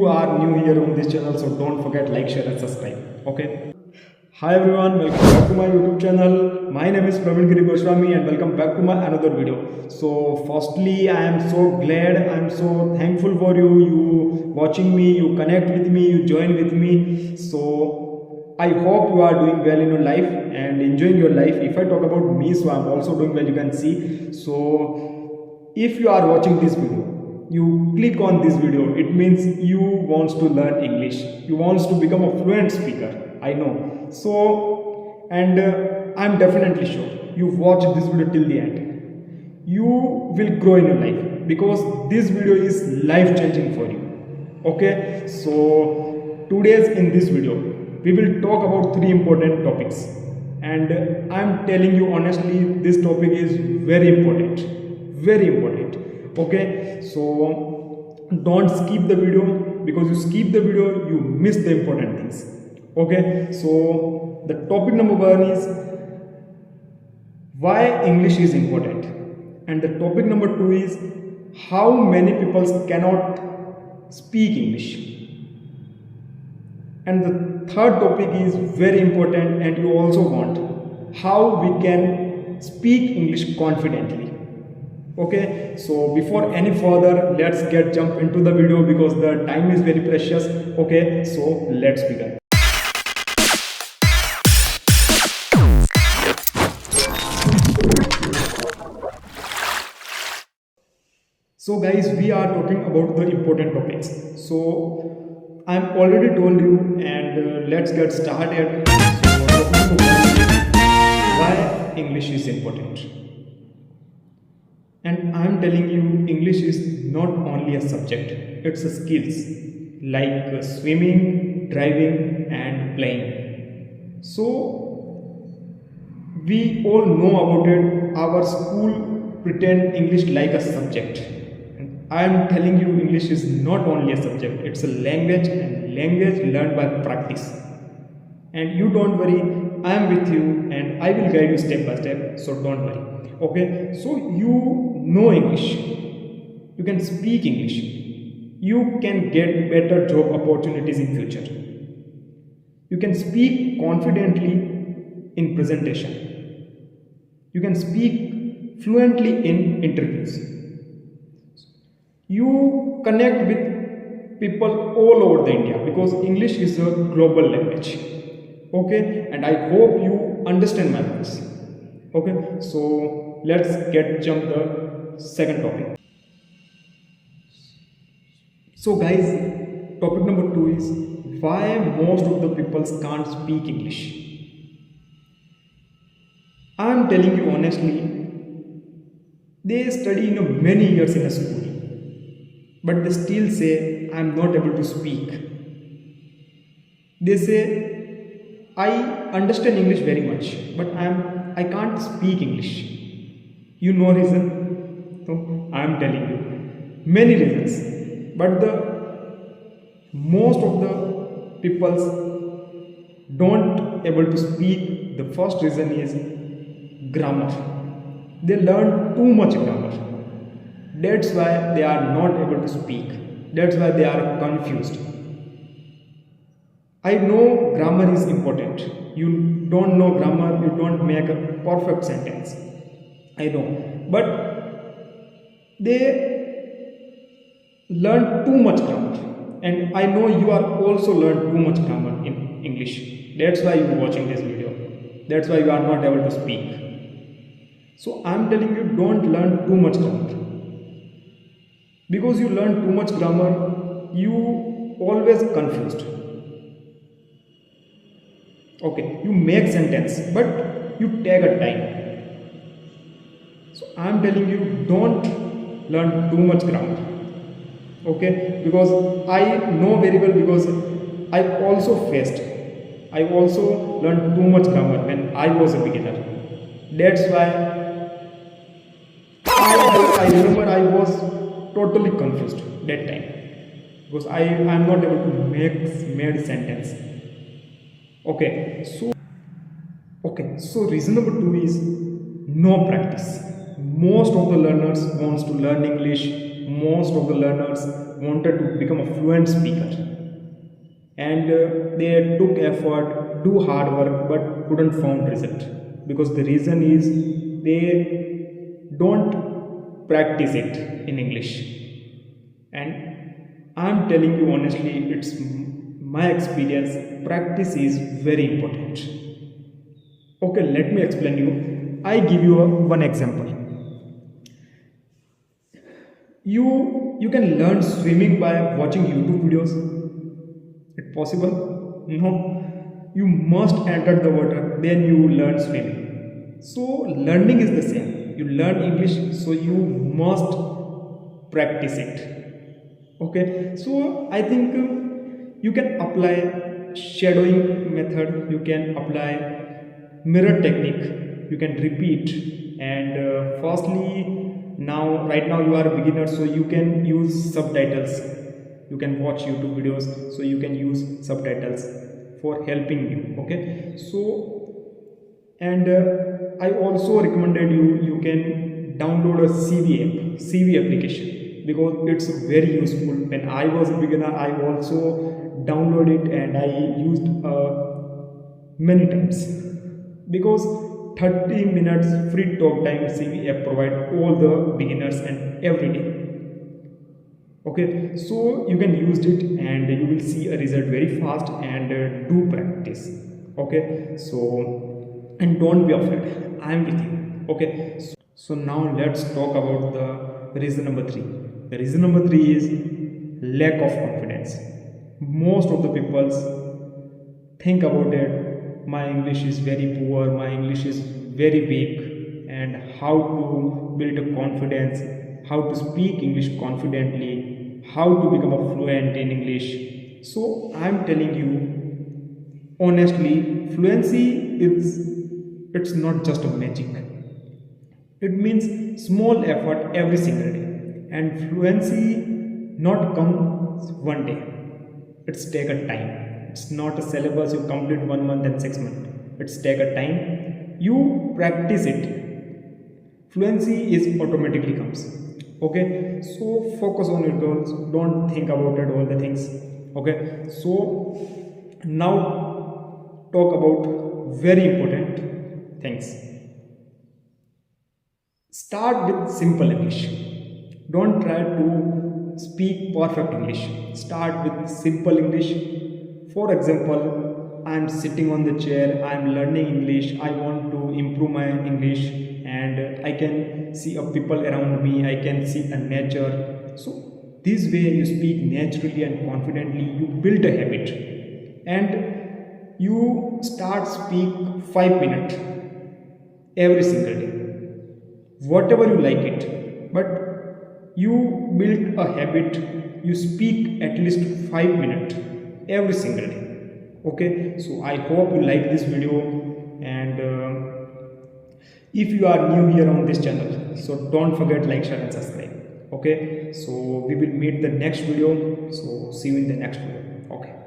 you are new here on this channel, so don't forget like, share and subscribe. Okay. Hi everyone, welcome back to my YouTube channel. My name is Fluently and welcome back to my another video. So firstly, I am so glad, I am so thankful for you watching me, you connect with me, you join with me. So I hope you are doing well in your life and enjoying your life. If I talk about me, so I am also doing well, you can see. So if you are watching this video, you click on this video, it means you wants to learn English, you wants to become a fluent speaker. I know. So and I'm definitely sure you watch this video till the end, you will grow in your life because this video is life changing for you. Okay, so today's in this video we will talk about three important topics, and I'm telling you honestly, this topic is very important, very important. Okay, so don't skip the video, because you skip the video you miss the important things. Okay, so the topic number one is why English is important, and the topic number two is how many people cannot speak English, and the third topic is very important and you also want how we can speak English confidently. Okay, so before any further, let's get jump into the video because the time is very precious. Okay, so let's begin. So guys, we are talking about the important topics. So I'm already told you, and let's get started. So why English is important. And I am telling you, English is not only a subject, it's a skills like swimming, driving and playing. So we all know about it. Our school pretend English like a subject. And I am telling you, English is not only a subject, it's a language, and language learned by practice. And you don't worry, I am with you and I will guide you step by step, so don't worry. Okay, so you know English, you can speak English, you can get better job opportunities in future, you can speak confidently in presentation, you can speak fluently in interviews, you connect with people all over the India because English is a global language. Okay, and I hope you understand my voice. Okay, so let's get jump the second topic. So guys, topic number two is why most of the people can't speak English. I am telling you honestly, they study many years in a school, but they still say I am not able to speak. They say I understand English very much, but I can't speak English. You know reason? So I am telling you many reasons, but the most of the people don't able to speak. The first reason is grammar. They learn too much grammar. That's why they are not able to speak. That's why they are confused. I know grammar is important. You don't know grammar, you don't make a perfect sentence. I know. But they learn too much grammar. And I know you are also learn too much grammar in English. That's why you are watching this video. That's why you are not able to speak. So I am telling you, don't learn too much grammar. Because you learn too much grammar, you always confused. Okay, you make sentence, but you take a time. So I am telling you, don't learn too much grammar. Okay, because I know very well, because I also learned too much grammar when I was a beginner. That's why I remember I was totally confused that time, because I am not able to make sentence. Okay, so reason number two is no practice. Most of the learners wants to learn English. Most of the learners wanted to become a fluent speaker, and they took effort, do hard work, but couldn't found result, because the reason is they don't practice it in English. And I'm telling you honestly, it's my experience, practice is very important. Okay, let me explain you. I give you one example. You can learn swimming by watching YouTube videos. It possible? No. You must enter the water, then you learn swimming. So learning is the same. You learn English, so you must practice it. Okay, so I think you can apply shadowing method, you can apply mirror technique, you can repeat. And firstly, now right now you are a beginner, so you can use subtitles. You can watch YouTube videos, so you can use subtitles for helping you. Okay, so and I also recommended you can download a CV application, because it's very useful. When I was a beginner, I also downloaded it and I used many times, because 30 minutes free talk time CV app provide all the beginners and every day. Okay, so you can use it and you will see a result very fast, and do practice. Okay, so and don't be afraid, I am with you. Okay, so now let's talk about the reason number 3. The reason number 3 is lack of confidence. Most of the people think about it, my English is very poor, my English is very weak, and how to build a confidence, how to speak English confidently, how to become a fluent in English. So I am telling you honestly, fluency is, it's not just a magic. It means small effort every single day, and fluency not comes one day. It's take a time. It's not a syllabus you complete 1 month and 6 months. It's take a time. You practice it. Fluency is automatically comes. Okay, so focus on your goals. Don't think about it all the things. Okay, so now talk about very important things. Start with simple English. Don't try to speak perfect English. Start with simple English. For example, I am sitting on the chair, I am learning English, I want to improve my English, and I can see a people around me, I can see a nature. So this way you speak naturally and confidently, you build a habit, and you start speak 5 minutes every single day, whatever you like it, but you build a habit, you speak at least 5 minutes every single day. Okay, so I hope you like this video, and if you are new here on this channel, so don't forget like, share and subscribe. Okay, so we will meet the next video, so see you in the next video. Okay.